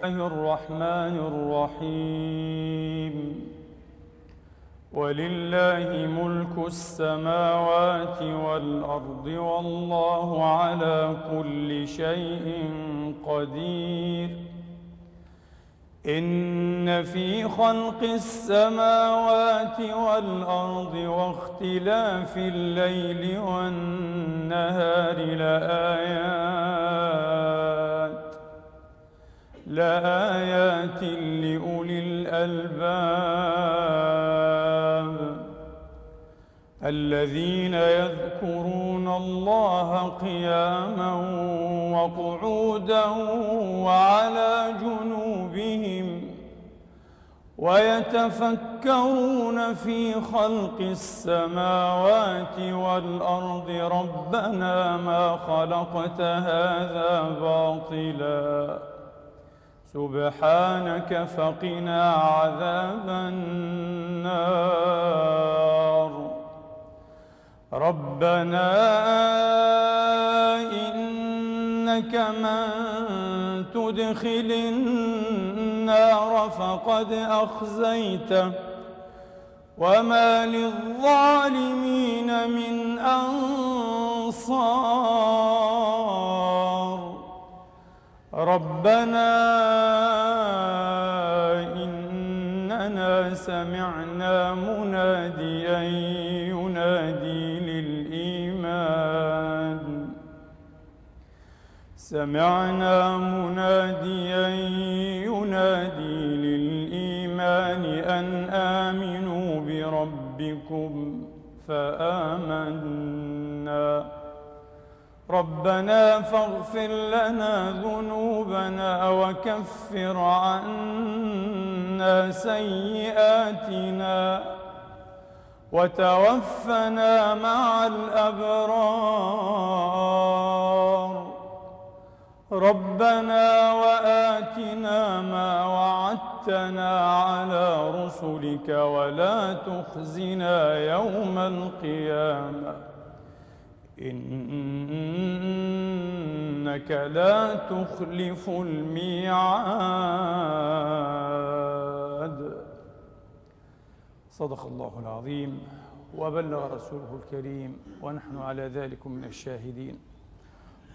الله الرحمن الرحيم. ولله ملك السماوات والأرض والله على كل شيء قدير. إن في خلق السماوات والأرض واختلاف الليل والنهار لآيات لأولي الألباب الذين يذكرون الله قياما وقعودا وعلى جنوبهم ويتفكرون في خلق السماوات والأرض ربنا ما خلقت هذا باطلا سبحانك فقنا عذاب النار. ربنا إنك من تدخل النار فقد أخزيته وما للظالمين من أنصار. ربنا إننا سمعنا مناديا ينادي للإيمان أن آمنوا بربكم فآمنا. ربنا فاغفر لنا ذنوبنا وكفر عنا سيئاتنا وتوفنا مع الأبرار. ربنا وآتنا ما وعدتنا على رسلك ولا تخزنا يوم القيامة إنك لا تخلف الميعاد. صدق الله العظيم وبلغ رسوله الكريم ونحن على ذلك من الشاهدين.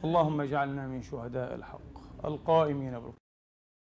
اللهم اجعلنا من شهداء الحق القائمين بالقسط.